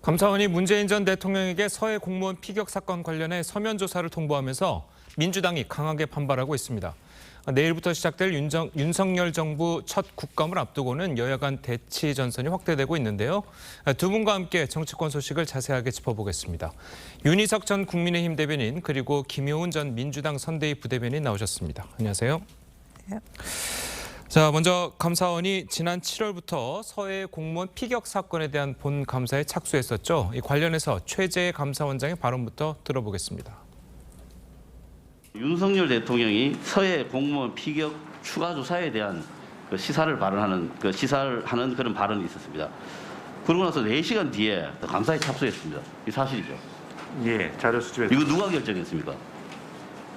감사원이 문재인 전 대통령에게 서해 공무원 피격 사건 관련해 서면 조사를 통보하면서 민주당이 강하게 반발하고 있습니다. 내일부터 시작될 윤석열 정부 첫 국감을 앞두고는 여야 간 대치 전선이 확대되고 있는데요. 두 분과 함께 정치권 소식을 자세하게 짚어보겠습니다. 윤희석 전 국민의힘 대변인 그리고 김효은 전 민주당 선대위 부대변인 나오셨습니다. 안녕하세요. 네. 자, 먼저 감사원이 지난 7월부터 서해 공무원 피격 사건에 대한 본 감사에 착수했었죠. 이 관련해서 최재 감사원장의 발언부터 들어보겠습니다. 윤석열 대통령이 서해 공무원 피격 추가 조사에 대한 시사를 하는 그런 발언이 있었습니다. 그러고 나서 4시간 뒤에 감사에 착수했습니다. 이 사실이죠? 예, 자료 수집에 이거 누가 결정했습니까?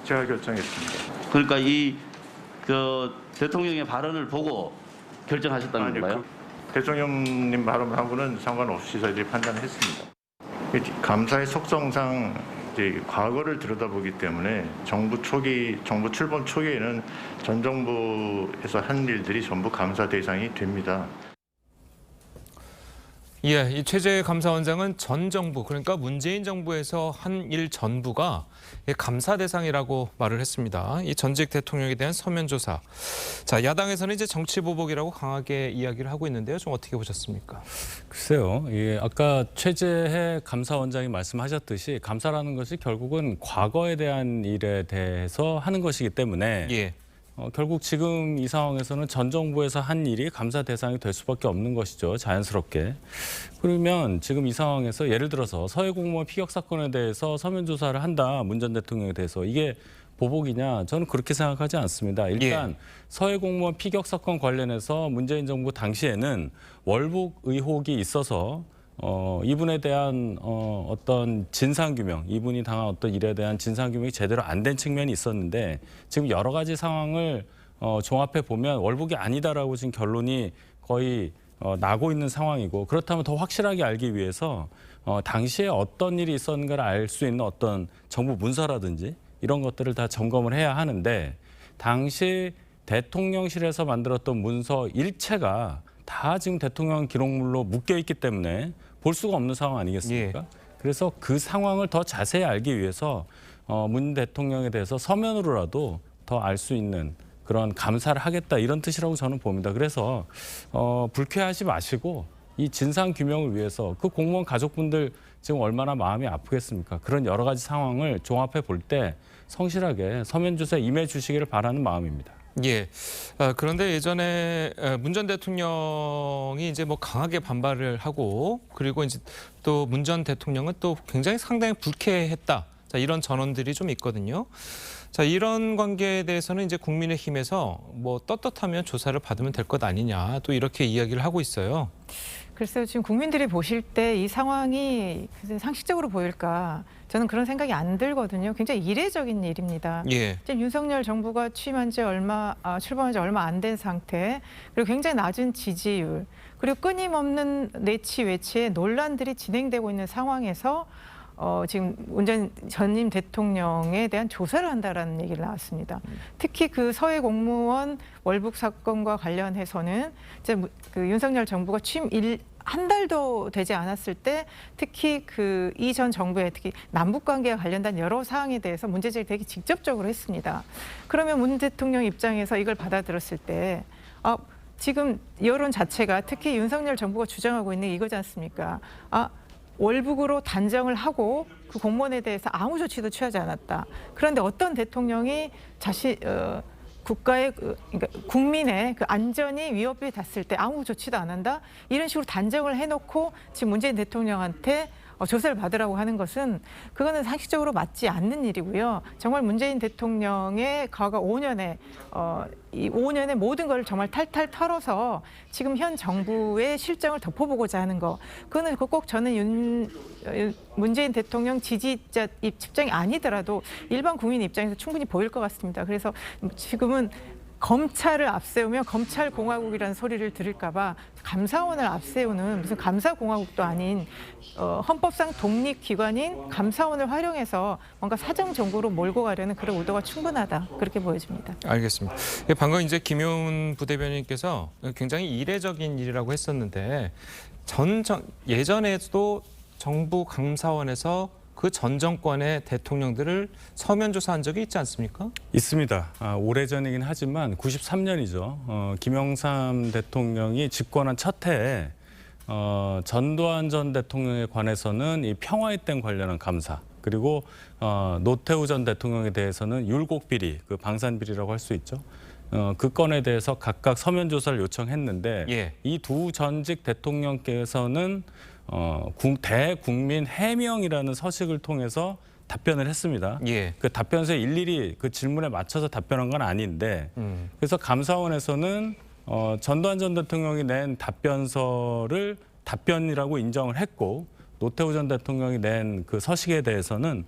제가 결정했습니다. 그러니까 대통령의 발언을 보고 결정하셨다는 아니, 건가요? 대통령님 발언하고는 상관없이 저희들이 판단했습니다. 감사의 속성상 이제 과거를 들여다보기 때문에 정부 출범 초기에는 전 정부에서 한 일들이 전부 감사 대상이 됩니다. 예, 이 최재 감사원장은 전 정부, 그러니까 문재인 정부에서 한 일 전부가 감사 대상이라고 말을 했습니다. 이 전직 대통령에 대한 서면 조사. 자, 야당에서는 이제 정치 보복이라고 강하게 이야기를 하고 있는데요. 좀 어떻게 보셨습니까? 글쎄요. 예, 아까 최재해 감사원장이 말씀하셨듯이 감사라는 것이 결국은 과거에 대한 일에 대해서 하는 것이기 때문에 예. 결국 지금 이 상황에서는 전 정부에서 한 일이 감사 대상이 될 수밖에 없는 것이죠. 자연스럽게. 그러면 지금 이 상황에서 예를 들어서 서해 공무원 피격 사건에 대해서 서면 조사를 한다. 문 전 대통령에 대해서 이게 보복이냐? 저는 그렇게 생각하지 않습니다. 일단 서해 공무원 피격 사건 관련해서 문재인 정부 당시에는 월북 의혹이 있어서 이분에 대한 어떤 진상규명, 이분이 당한 어떤 일에 대한 진상규명이 제대로 안 된 측면이 있었는데 지금 여러 가지 상황을 종합해 보면 월북이 아니다라고 지금 결론이 거의 나고 있는 상황이고 그렇다면 더 확실하게 알기 위해서 당시에 어떤 일이 있었는가를 알 수 있는 어떤 정부 문서라든지 이런 것들을 다 점검을 해야 하는데 당시 대통령실에서 만들었던 문서 일체가 다 지금 대통령 기록물로 묶여 있기 때문에 볼 수가 없는 상황 아니겠습니까? 예. 그래서 그 상황을 더 자세히 알기 위해서 문 대통령에 대해서 서면으로라도 더 알 수 있는 그런 감사를 하겠다 이런 뜻이라고 저는 봅니다. 그래서 불쾌하지 마시고 이 진상 규명을 위해서 그 공무원 가족분들 지금 얼마나 마음이 아프겠습니까? 그런 여러 가지 상황을 종합해 볼 때 성실하게 서면 조사에 임해 주시기를 바라는 마음입니다. 예. 그런데 예전에 문 전 대통령이 이제 뭐 강하게 반발을 하고 그리고 이제 또 문 전 대통령은 또 굉장히 상당히 불쾌했다. 자, 이런 전언들이 좀 있거든요. 자, 이런 관계에 대해서는 이제 국민의힘에서 뭐 떳떳하면 조사를 받으면 될 것 아니냐 또 이렇게 이야기를 하고 있어요. 글쎄요, 지금 국민들이 보실 때 이 상황이 상식적으로 보일까? 저는 그런 생각이 안 들거든요. 굉장히 이례적인 일입니다. 예. 지금 윤석열 정부가 출범한 지 얼마 안 된 상태, 그리고 굉장히 낮은 지지율, 그리고 끊임없는 내치 외치의 논란들이 진행되고 있는 상황에서 지금 문재인 전임 대통령에 대한 조사를 한다라는 얘기를 나왔습니다. 특히 그 서해 공무원 월북 사건과 관련해서는 이제 그 윤석열 정부가 취임 한 달도 되지 않았을 때 특히 그 이전 정부의 특히 남북 관계와 관련된 여러 사항에 대해서 문제제기를 되게 직접적으로 했습니다. 그러면 문 대통령 입장에서 이걸 받아들였을 때 지금 여론 자체가 특히 윤석열 정부가 주장하고 있는 이거지 않습니까? 월북으로 단정을 하고 그 공무원에 대해서 아무 조치도 취하지 않았다. 그런데 어떤 대통령이 국가의 그러니까 국민의 그 안전이 위협이 닿았을 때 아무 조치도 안 한다. 이런 식으로 단정을 해놓고 지금 문재인 대통령한테 조사를 받으라고 하는 것은 그거는 상식적으로 맞지 않는 일이고요. 정말 문재인 대통령의 과거 5년에 이 5년의 모든 걸 정말 탈탈 털어서 지금 현 정부의 실정을 덮어보고자 하는 거. 그거는 꼭 저는 문재인 대통령 지지자 입장이 아니더라도 일반 국민 입장에서 충분히 보일 것 같습니다. 그래서 지금은 검찰을 앞세우면 검찰공화국이라는 소리를 들을까 봐 감사원을 앞세우는 무슨 감사공화국도 아닌 헌법상 독립기관인 감사원을 활용해서 뭔가 사정정국으로 몰고 가려는 그런 의도가 충분하다. 그렇게 보여집니다. 알겠습니다. 방금 이제 김효은 부대변인께서 굉장히 이례적인 일이라고 했었는데 예전에도 정부 감사원에서 그 전 정권의 대통령들을 서면 조사한 적이 있지 않습니까? 있습니다. 오래전이긴 하지만 93년이죠. 김영삼 대통령이 집권한 첫 해에 전두환 전 대통령에 관해서는 이 평화의 댐 관련한 감사, 그리고 노태우 전 대통령에 대해서는 율곡 비리, 그 방산 비리라고 할 수 있죠. 그 건에 대해서 각각 서면 조사를 요청했는데 예. 이 두 전직 대통령께서는 대국민 해명이라는 서식을 통해서 답변을 했습니다. 예. 그 답변서에 일일이 그 질문에 맞춰서 답변한 건 아닌데 그래서 감사원에서는 전두환 전 대통령이 낸 답변서를 답변이라고 인정을 했고 노태우 전 대통령이 낸 그 서식에 대해서는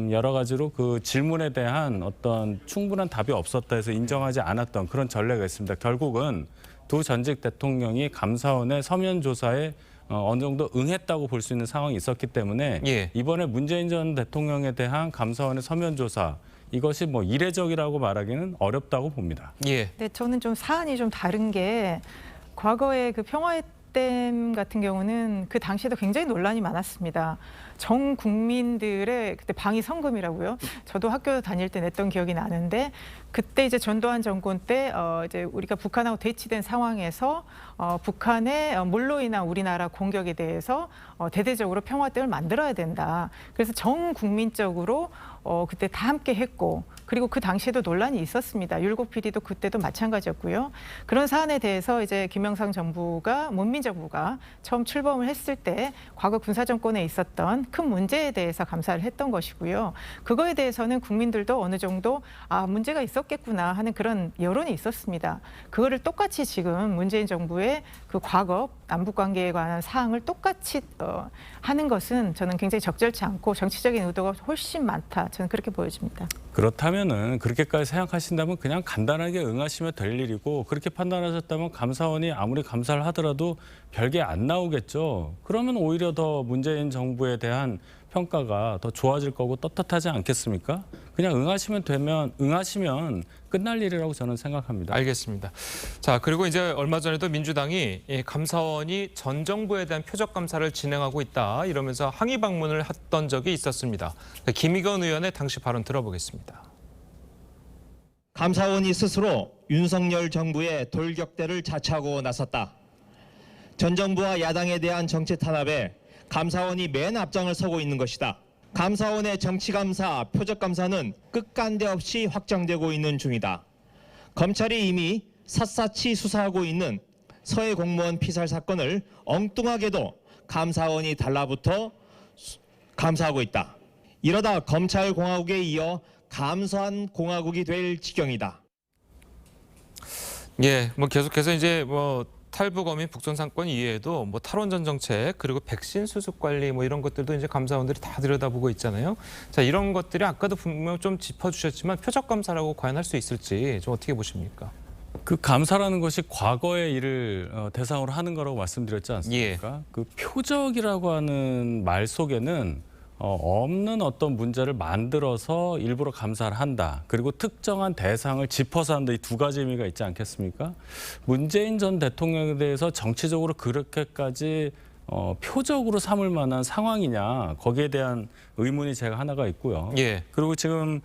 여러 가지로 그 질문에 대한 어떤 충분한 답이 없었다 해서 인정하지 않았던 그런 전례가 있습니다. 결국은 두 전직 대통령이 감사원의 서면 조사에 어느 정도 응했다고 볼 수 있는 상황이 있었기 때문에 예. 이번에 문재인 전 대통령에 대한 감사원의 서면 조사 이것이 뭐 이례적이라고 말하기는 어렵다고 봅니다. 예. 네, 저는 좀 사안이 좀 다른 게 과거에 그 평화의 댐 같은 경우는 그 당시에도 굉장히 논란이 많았습니다. 전 국민들의 그때 방위 성금이라고요. 저도 학교 다닐 때 냈던 기억이 나는데 그때 이제 전두환 정권 때 이제 우리가 북한하고 대치된 상황에서 북한의 물로 인한 우리나라 공격에 대해서 대대적으로 평화댐을 만들어야 된다. 그래서 전 국민적으로 그때 다 함께 했고 그리고 그 당시에도 논란이 있었습니다. 율곡 비리도 그때도 마찬가지였고요. 그런 사안에 대해서 이제 김영삼 정부가 문민정부가 처음 출범을 했을 때 과거 군사 정권에 있었던 큰 문제에 대해서 감사를 했던 것이고요. 그거에 대해서는 국민들도 어느 정도 문제가 있었겠구나 하는 그런 여론이 있었습니다. 그거를 똑같이 지금 문재인 정부의 그 과거 남북 관계에 관한 사항을 똑같이 하는 것은 저는 굉장히 적절치 않고 정치적인 의도가 훨씬 많다. 저는 그렇게 보여집니다. 그렇다면은 그렇게까지 생각하신다면 그냥 간단하게 응하시면 될 일이고 그렇게 판단하셨다면 감사원이 아무리 감사를 하더라도 별게 안 나오겠죠. 그러면 오히려 더 문재인 정부에 대한 평가가 더 좋아질 거고 떳떳하지 않겠습니까? 그냥 응하시면 끝날 일이라고 저는 생각합니다. 알겠습니다. 자, 그리고 이제 얼마 전에도 민주당이 이 감사원이 전 정부에 대한 표적 감사를 진행하고 있다 이러면서 항의 방문을 했던 적이 있었습니다. 김의건 의원의 당시 발언 들어보겠습니다. 감사원이 스스로 윤석열 정부의 돌격대를 자처하고 나섰다. 전 정부와 야당에 대한 정치 탄압에 감사원이 맨 앞장을 서고 있는 것이다. 감사원의 정치감사, 표적감사는 끝간데 없이 확정되고 있는 중이다. 검찰이 이미 샅샅이 수사하고 있는 서해 공무원 피살 사건을 엉뚱하게도 감사원이 달라붙어 감사하고 있다. 이러다 검찰공화국에 이어 감사원 공화국이 될 지경이다. 예, 뭐 계속해서 이제 뭐 탈북어민 북송 상권 이외에도 뭐 탈원전 정책 그리고 백신 수습 관리 뭐 이런 것들도 이제 감사원들이 다 들여다보고 있잖아요. 자, 이런 것들이 아까도 분명 좀 짚어주셨지만 표적 감사라고 과연 할 수 있을지 좀 어떻게 보십니까? 그 감사라는 것이 과거의 일을 대상으로 하는 거라고 말씀드렸지 않습니까? 예. 그 표적이라고 하는 말 속에는 없는 어떤 문제를 만들어서 일부러 감사를 한다. 그리고 특정한 대상을 짚어서 한다. 이 두 가지 의미가 있지 않겠습니까? 문재인 전 대통령에 대해서 정치적으로 그렇게까지 표적으로 삼을 만한 상황이냐. 거기에 대한 의문이 제가 하나가 있고요. 예. 그리고 지금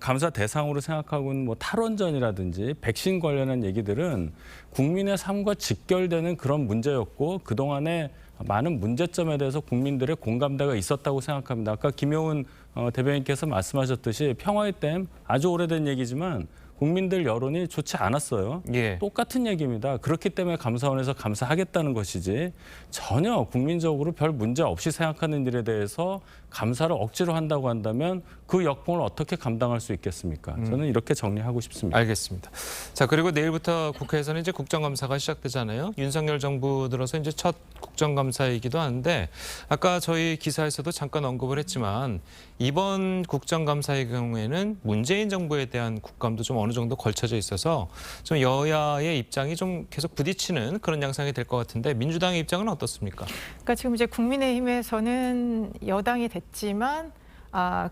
감사 대상으로 생각하고 있는 뭐 탈원전이라든지 백신 관련한 얘기들은 국민의 삶과 직결되는 그런 문제였고 그동안에 많은 문제점에 대해서 국민들의 공감대가 있었다고 생각합니다. 아까 김용훈 대변인께서 말씀하셨듯이 평화의 댐 아주 오래된 얘기지만 국민들 여론이 좋지 않았어요. 예. 똑같은 얘기입니다. 그렇기 때문에 감사원에서 감사하겠다는 것이지 전혀 국민적으로 별 문제 없이 생각하는 일에 대해서 감사를 억지로 한다고 한다면 그 역풍을 어떻게 감당할 수 있겠습니까? 저는 이렇게 정리하고 싶습니다. 알겠습니다. 자, 그리고 내일부터 국회에서는 이제 국정감사가 시작되잖아요. 윤석열 정부 들어서 이제 첫 국정감사이기도 한데 아까 저희 기사에서도 잠깐 언급을 했지만 이번 국정감사의 경우에는 문재인 정부에 대한 국감도 좀 어느 정도 걸쳐져 있어서 좀 여야의 입장이 좀 계속 부딪히는 그런 양상이 될 것 같은데 민주당의 입장은 어떻습니까? 그러니까 지금 이제 국민의힘에서는 여당이 됐지만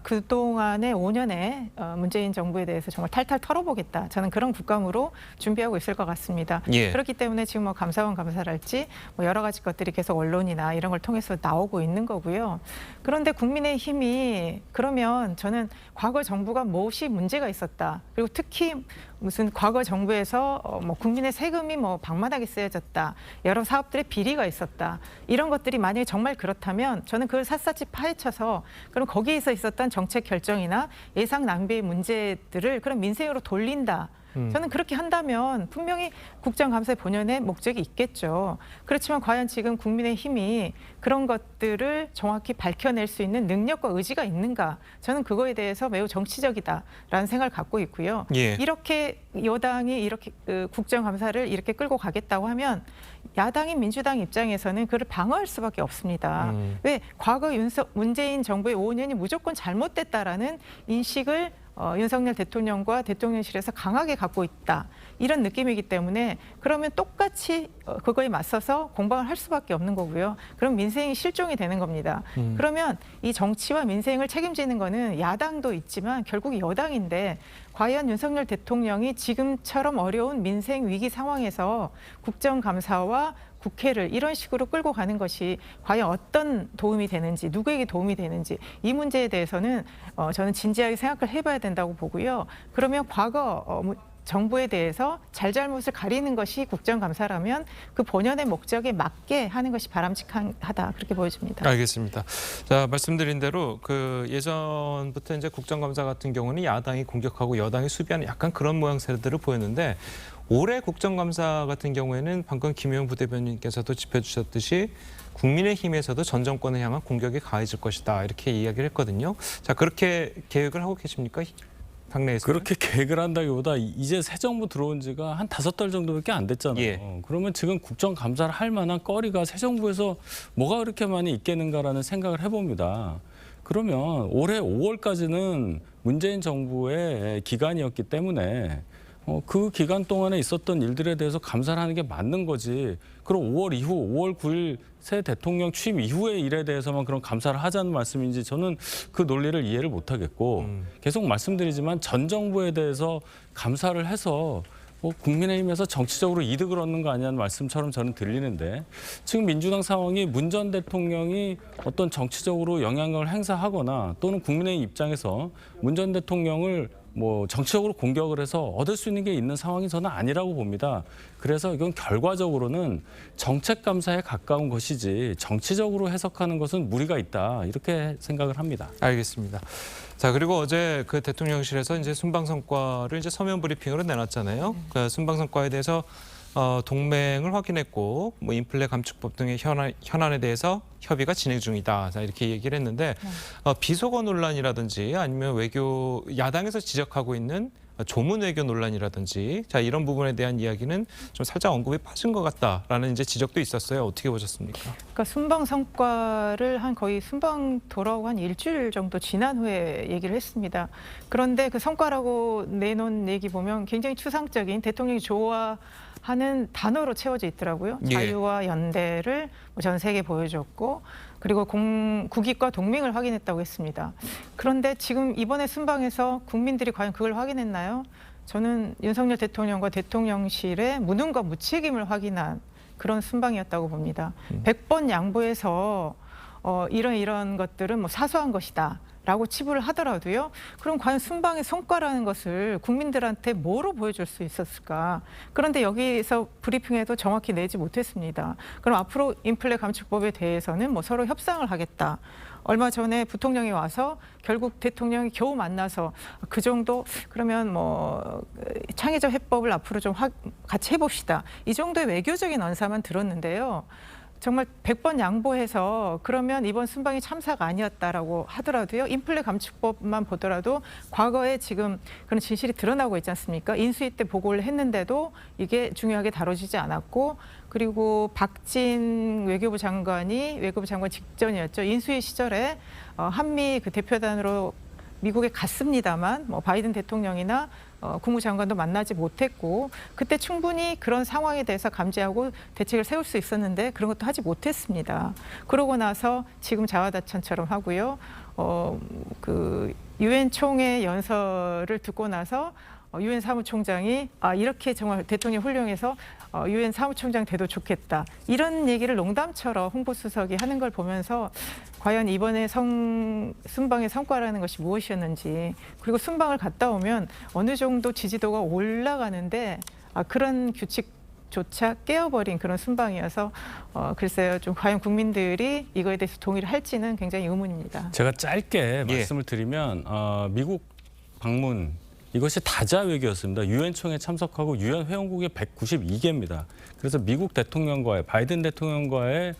그동안의 5년의 문재인 정부에 대해서 정말 탈탈 털어보겠다. 저는 그런 국감으로 준비하고 있을 것 같습니다. 예. 그렇기 때문에 지금 뭐 감사원 감사랄지 뭐 여러 가지 것들이 계속 언론이나 이런 걸 통해서 나오고 있는 거고요. 그런데 국민의힘이 그러면 저는 과거 정부가 무엇이 문제가 있었다. 그리고 특히 무슨 과거 정부에서 뭐 국민의 세금이 뭐 방만하게 쓰여졌다. 여러 사업들의 비리가 있었다. 이런 것들이 만약에 정말 그렇다면 저는 그걸 샅샅이 파헤쳐서 그럼 거기에서 있었던 정책 결정이나 예상 낭비의 문제들을 그런 민생으로 돌린다. 저는 그렇게 한다면 분명히 국정감사의 본연의 목적이 있겠죠. 그렇지만 과연 지금 국민의힘이 그런 것들을 정확히 밝혀낼 수 있는 능력과 의지가 있는가? 저는 그거에 대해서 매우 정치적이다라는 생각을 갖고 있고요. 예. 이렇게 여당이 이렇게 국정감사를 이렇게 끌고 가겠다고 하면 야당인 민주당 입장에서는 그를 방어할 수밖에 없습니다. 왜 과거 문재인 정부의 5년이 무조건 잘못됐다라는 인식을 윤석열 대통령과 대통령실에서 강하게 갖고 있다. 이런 느낌이기 때문에 그러면 똑같이 그거에 맞서서 공방을 할 수밖에 없는 거고요. 그럼 민생이 실종이 되는 겁니다. 그러면 이 정치와 민생을 책임지는 거는 야당도 있지만 결국 여당인데 과연 윤석열 대통령이 지금처럼 어려운 민생 위기 상황에서 국정감사와 국회를 이런 식으로 끌고 가는 것이 과연 어떤 도움이 되는지, 누구에게 도움이 되는지 이 문제에 대해서는 저는 진지하게 생각을 해봐야 된다고 보고요. 그러면 과거 정부에 대해서 잘잘못을 가리는 것이 국정감사라면 그 본연의 목적에 맞게 하는 것이 바람직하다 그렇게 보여집니다. 알겠습니다. 자, 말씀드린 대로 그 예전부터 이제 국정감사 같은 경우는 야당이 공격하고 여당이 수비하는 약간 그런 모양새들을 보였는데 올해 국정감사 같은 경우에는 방금 김용 부대변인께서도 짚어주셨듯이 국민의힘에서도 전 정권을 향한 공격이 가해질 것이다 이렇게 이야기를 했거든요. 자, 그렇게 계획을 하고 계십니까? 당내에서 그렇게 계획을 한다기보다 이제 새 정부 들어온 지가 한 5달 정도밖에 안 됐잖아요. 예. 그러면 지금 국정감사를 할 만한 거리가 새 정부에서 뭐가 그렇게 많이 있겠는가라는 생각을 해봅니다. 그러면 올해 5월까지는 문재인 정부의 기간이었기 때문에 그 기간 동안에 있었던 일들에 대해서 감사를 하는 게 맞는 거지. 그럼 5월 이후 5월 9일 새 대통령 취임 이후의 일에 대해서만 그런 감사를 하자는 말씀인지 저는 그 논리를 이해를 못 하겠고 계속 말씀드리지만 전 정부에 대해서 감사를 해서 국민의힘에서 정치적으로 이득을 얻는 거 아니냐는 말씀처럼 저는 들리는데 지금 민주당 상황이 문 전 대통령이 어떤 정치적으로 영향력을 행사하거나 또는 국민의힘 입장에서 문 전 대통령을 정치적으로 공격을 해서 얻을 수 있는 게 있는 상황이 저는 아니라고 봅니다. 그래서 이건 결과적으로는 정책 감사에 가까운 것이지 정치적으로 해석하는 것은 무리가 있다 이렇게 생각을 합니다. 알겠습니다. 자, 그리고 어제 그 대통령실에서 이제 순방 성과를 이제 서면 브리핑으로 내놨잖아요. 그 순방 성과에 대해서 동맹을 확인했고 인플레 감축법 등의 현안에 대해서 협의가 진행 중이다. 자, 이렇게 얘기를 했는데 비속어 논란이라든지 아니면 야당에서 지적하고 있는 조문 외교 논란이라든지 자, 이런 부분에 대한 이야기는 좀 살짝 언급이 빠진 것 같다라는 이제 지적도 있었어요. 어떻게 보셨습니까? 그러니까 순방 성과를 거의 순방 돌아오고 한 일주일 정도 지난 후에 얘기를 했습니다. 그런데 그 성과라고 내놓은 얘기 보면 굉장히 추상적인 대통령이 좋아하는 단어로 채워져 있더라고요. 예. 자유와 연대를 전 세계에 보여줬고 그리고 국익과 동맹을 확인했다고 했습니다. 그런데 지금 이번에 순방에서 국민들이 과연 그걸 확인했나요? 저는 윤석열 대통령과 대통령실의 무능과 무책임을 확인한 그런 순방이었다고 봅니다. 100번 양보해서 이런 것들은 사소한 것이다. 라고 치부를 하더라도요. 그럼 과연 순방의 성과라는 것을 국민들한테 뭐로 보여줄 수 있었을까? 그런데 여기서 브리핑에도 정확히 내지 못했습니다. 그럼 앞으로 인플레 감축법에 대해서는 서로 협상을 하겠다. 얼마 전에 부통령이 와서 결국 대통령이 겨우 만나서 그 정도 그러면 창의적 해법을 앞으로 좀 같이 해봅시다. 이 정도의 외교적인 언사만 들었는데요. 정말 100번 양보해서 그러면 이번 순방이 참사가 아니었다라고 하더라도요. 인플레 감축법만 보더라도 과거에 지금 그런 진실이 드러나고 있지 않습니까? 인수위 때 보고를 했는데도 이게 중요하게 다뤄지지 않았고 그리고 박진 외교부 장관 직전이었죠. 인수위 시절에 한미 그 대표단으로 미국에 갔습니다만 뭐 바이든 대통령이나 국무장관도 만나지 못했고 그때 충분히 그런 상황에 대해서 감지하고 대책을 세울 수 있었는데 그런 것도 하지 못했습니다. 그러고 나서 지금 자화다찬처럼 하고요. 그 유엔 총회 연설을 듣고 나서 유엔 사무총장이 이렇게 정말 대통령 훌륭해서 유엔 사무총장 돼도 좋겠다. 이런 얘기를 농담처럼 홍보수석이 하는 걸 보면서 과연 이번에 순방의 성과라는 것이 무엇이었는지 그리고 순방을 갔다 오면 어느 정도 지지도가 올라가는데 그런 규칙조차 깨어버린 그런 순방이어서 글쎄요. 좀 과연 국민들이 이거에 대해서 동의를 할지는 굉장히 의문입니다. 제가 짧게 말씀을 드리면 미국 방문 이것이 다자 외교였습니다. 유엔 총회에 참석하고 유엔 회원국이 192개입니다. 그래서 미국 대통령과의 바이든 대통령과의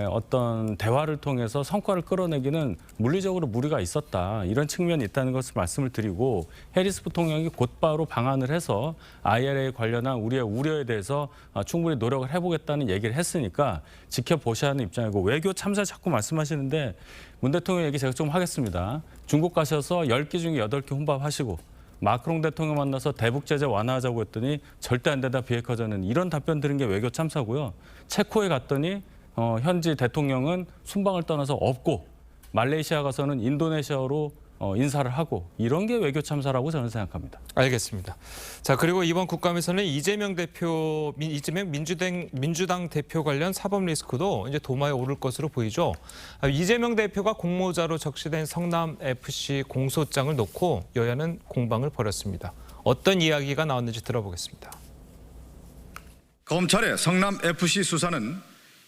어떤 대화를 통해서 성과를 끌어내기는 물리적으로 무리가 있었다. 이런 측면이 있다는 것을 말씀을 드리고 해리스 부통령이 곧바로 방한을 해서 IRA 관련한 우리의 우려에 대해서 충분히 노력을 해보겠다는 얘기를 했으니까 지켜보셔야 하는 입장이고 외교 참사 자꾸 말씀하시는데 문 대통령 얘기 제가 좀 하겠습니다. 중국 가셔서 10개 중에 8개 혼밥하시고 마크롱 대통령 만나서 대북 제재 완화하자고 했더니 절대 안 된다 비핵화전은 이런 답변 들은 게 외교 참사고요. 체코에 갔더니 현지 대통령은 순방을 떠나서 없고 말레이시아 가서는 인도네시아로 인사를 하고 이런 게 외교 참사라고 저는 생각합니다. 알겠습니다. 자, 그리고 이번 국감에서는 이재명 민주당 대표 관련 사법 리스크도 이제 도마에 오를 것으로 보이죠. 이재명 대표가 공모자로 적시된 성남 FC 공소장을 놓고 여야는 공방을 벌였습니다. 어떤 이야기가 나왔는지 들어보겠습니다. 검찰의 성남 FC 수사는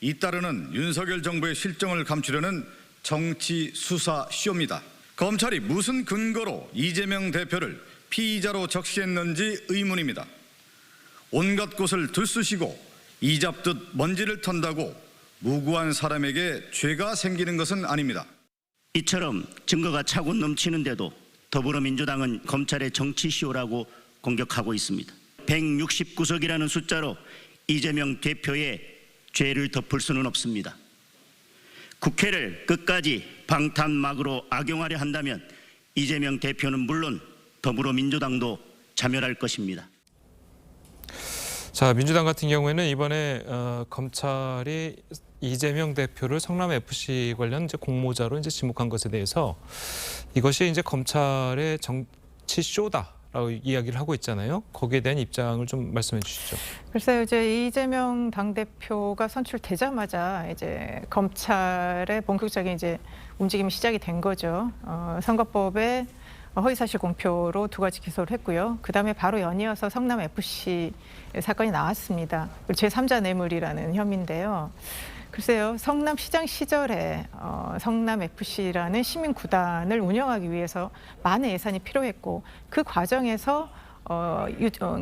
잇따르는 윤석열 정부의 실정을 감추려는 정치 수사 쇼입니다. 검찰이 무슨 근거로 이재명 대표를 피의자로 적시했는지 의문입니다. 온갖 곳을 들쑤시고 이잡듯 먼지를 턴다고 무고한 사람에게 죄가 생기는 것은 아닙니다. 이처럼 증거가 차고 넘치는데도 더불어민주당은 검찰의 정치쇼라고 공격하고 있습니다. 169석이라는 숫자로 이재명 대표의 죄를 덮을 수는 없습니다. 국회를 끝까지 방탄막으로 악용하려 한다면 이재명 대표는 물론 더불어민주당도 자멸할 것입니다. 자, 민주당 같은 경우에는 이번에 검찰이 이재명 대표를 성남 FC 관련 이제 공모자로 이제 지목한 것에 대해서 이것이 이제 검찰의 정치 쇼다라고 이야기를 하고 있잖아요. 거기에 대한 입장을 좀 말씀해 주시죠. 글쎄요, 이제 이재명 당대표가 선출되자마자 이제 검찰의 본격적인 이제 움직임이 시작이 된 거죠. 선거법에 허위사실 공표로 2가지 기소를 했고요. 그다음에 바로 연이어서 성남 FC 사건이 나왔습니다. 제3자 뇌물이라는 혐의인데요. 글쎄요, 성남시장 시절에 성남 FC라는 시민 구단을 운영하기 위해서 많은 예산이 필요했고 그 과정에서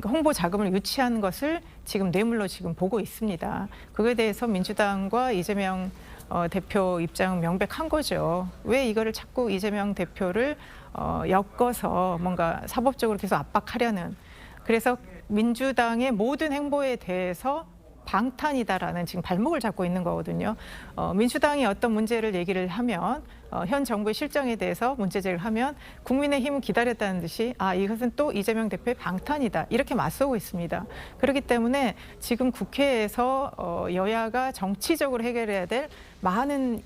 홍보 자금을 유치한 것을 지금 뇌물로 지금 보고 있습니다. 그거에 대해서 민주당과 이재명 대표 입장은 명백한 거죠. 왜 이거를 자꾸 이재명 대표를 엮어서 뭔가 사법적으로 계속 압박하려는, 그래서 민주당의 모든 행보에 대해서 방탄이다라는 지금 발목을 잡고 있는 거거든요. 민주당이 어떤 문제를 얘기를 하면 현 정부의 실정에 대해서 문제제기를 하면 국민의힘은 기다렸다는 듯이 이것은 또 이재명 대표의 방탄이다 이렇게 맞서고 있습니다. 그렇기 때문에 지금 국회에서 여야가 정치적으로 해결해야 될 많은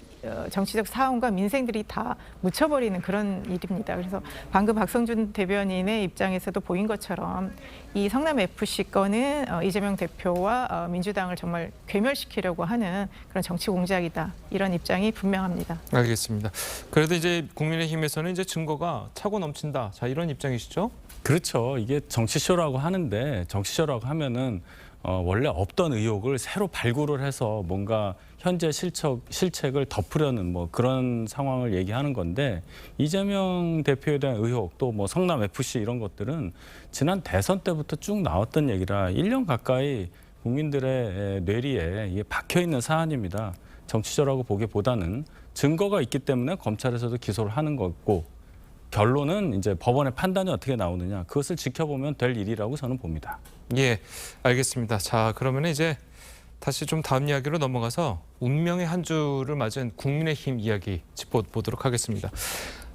정치적 사안과 민생들이 다 묻혀버리는 그런 일입니다. 그래서 방금 박성준 대변인의 입장에서도 보인 것처럼 이 성남 FC 건은 이재명 대표와 민주당을 정말 괴멸시키려고 하는 그런 정치 공작이다. 이런 입장이 분명합니다. 알겠습니다. 그래도 이제 국민의힘에서는 이제 증거가 차고 넘친다. 자, 이런 입장이시죠? 그렇죠. 이게 정치쇼라고 하는데 정치쇼라고 하면은 원래 없던 의혹을 새로 발굴을 해서 뭔가 현재 실책을 덮으려는 뭐 그런 상황을 얘기하는 건데 이재명 대표에 대한 의혹 또 뭐 성남 FC 이런 것들은 지난 대선 때부터 쭉 나왔던 얘기라 1년 가까이 국민들의 뇌리에 이게 박혀 있는 사안입니다. 정치쇼라고 보기보다는 증거가 있기 때문에 검찰에서도 기소를 하는 거고 결론은 이제 법원의 판단이 어떻게 나오느냐 그것을 지켜보면 될 일이라고 저는 봅니다. 예, 알겠습니다. 자, 그러면 이제 다시 좀 다음 이야기로 넘어가서 운명의 한 주를 맞은 국민의힘 이야기 짚어보도록 하겠습니다.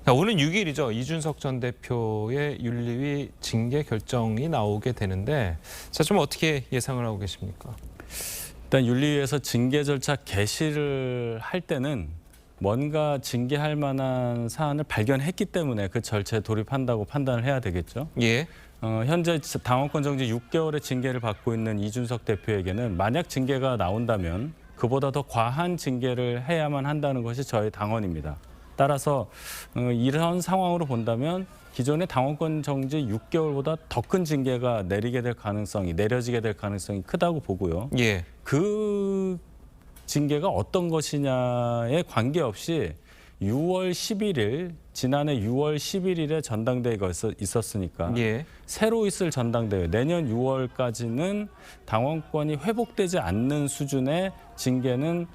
자, 오는 6일이죠. 이준석 전 대표의 윤리위 징계 결정이 나오게 되는데, 자, 좀 어떻게 예상을 하고 계십니까? 일단 윤리위에서 징계 절차 개시를 할 때는 뭔가 징계할 만한 사안을 발견했기 때문에 그 절차에 돌입한다고 판단을 해야 되겠죠. 예. 현재 당원권 정지 6개월의 징계를 받고 있는 이준석 대표에게는 만약 징계가 나온다면 그보다 더 과한 징계를 해야만 한다는 것이 저의 당원입니다. 따라서 이런 상황으로 본다면 기존의 당원권 정지 6개월보다 더 큰 징계가 내려지게 될 가능성이 크다고 보고요. 예. 그 징계가 어떤 것이냐에 관계없이 6월 11일, 지난해 6월 11일에 전당대회가 있었으니까 예. 새로 있을 전당대회, 내년 6월까지는 당원권이 회복되지 않는 수준의 징계는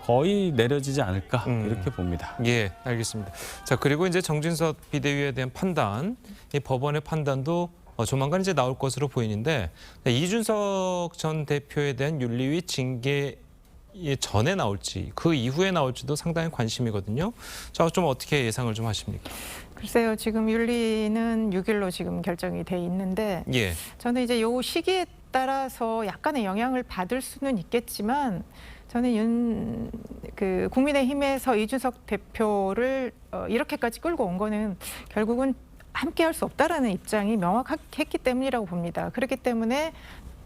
거의 내려지지 않을까 이렇게 봅니다. 예, 알겠습니다. 자, 그리고 이제 정진석 비대위에 대한 판단, 이 법원의 판단도 조만간 이제 나올 것으로 보이는데, 이준석 전 대표에 대한 윤리위 징계 전에 나올지 그 이후에 나올지도 상당히 관심이거든요. 자, 좀 어떻게 예상을 좀 하십니까? 글쎄요, 지금 윤리는 6일로 지금 결정이 돼 있는데 예. 저는 이제 요 시기에 따라서 약간의 영향을 받을 수는 있겠지만 저는 국민의힘에서 이준석 대표를 이렇게까지 끌고 온 거는 결국은 함께 할 수 없다라는 입장이 명확했기 때문이라고 봅니다. 그렇기 때문에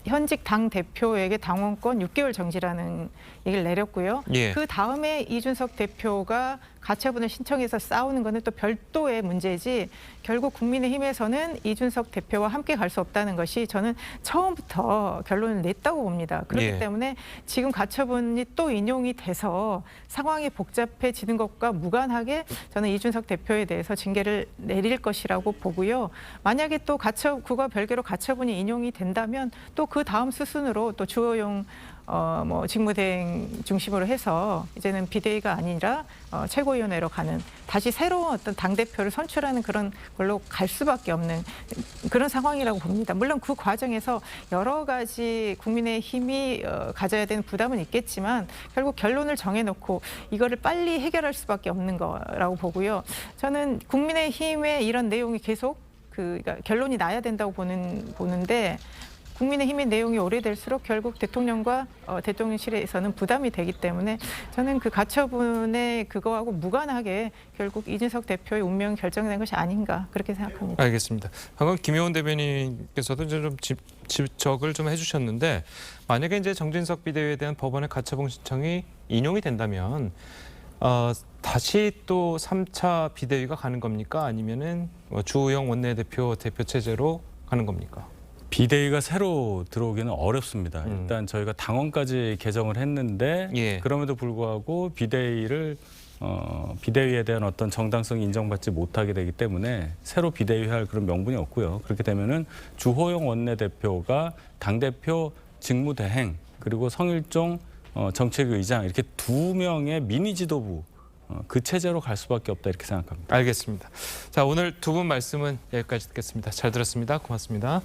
현직 당 대표에게 당원권 6개월 정지라는 얘기를 내렸고요. 예. 그 다음에 이준석 대표가 가처분을 신청해서 싸우는 것은 또 별도의 문제지, 결국 국민의힘에서는 이준석 대표와 함께 갈 수 없다는 것이 저는 처음부터 결론을 냈다고 봅니다. 그렇기 예. 때문에 지금 가처분이 또 인용이 돼서 상황이 복잡해지는 것과 무관하게 저는 이준석 대표에 대해서 징계를 내릴 것이라고 보고요. 만약에 또 그와 별개로 가처분이 인용이 된다면 또 그 다음 수순으로 또 주호영 직무대행 중심으로 해서 이제는 비대위가 아니라 최고위원회로 가는, 다시 새로운 어떤 당대표를 선출하는 그런 걸로 갈 수밖에 없는 그런 상황이라고 봅니다. 물론 그 과정에서 여러 가지 국민의힘이 가져야 되는 부담은 있겠지만 결국 결론을 정해놓고 이거를 빨리 해결할 수밖에 없는 거라고 보고요. 저는 국민의힘의 이런 내용이 계속 그러니까 결론이 나야 된다고 보는데 국민의힘의 내용이 오래될수록 결국 대통령과 대통령실에서는 부담이 되기 때문에 저는 그 가처분의 그거하고 무관하게 결국 이준석 대표의 운명이 결정된 것이 아닌가 그렇게 생각합니다. 알겠습니다. 방금 김효원 대변인께서도 이제 좀 지적을 좀 해주셨는데, 만약에 이제 정진석 비대위에 대한 법원의 가처분 신청이 인용이 된다면 다시 또 3차 비대위가 가는 겁니까? 아니면은 주호영 원내대표 대표 체제로 가는 겁니까? 비대위가 새로 들어오기는 어렵습니다. 일단 저희가 당원까지 개정을 했는데 예. 그럼에도 불구하고 비대위에 대한 어떤 정당성이 인정받지 못하게 되기 때문에 새로 비대위할 그런 명분이 없고요. 그렇게 되면은 주호영 원내대표가 당대표 직무대행 그리고 성일종 정책의장 이렇게 2명의 미니 지도부 그 체제로 갈 수밖에 없다 이렇게 생각합니다. 알겠습니다. 자, 오늘 두 분 말씀은 여기까지 듣겠습니다. 잘 들었습니다. 고맙습니다.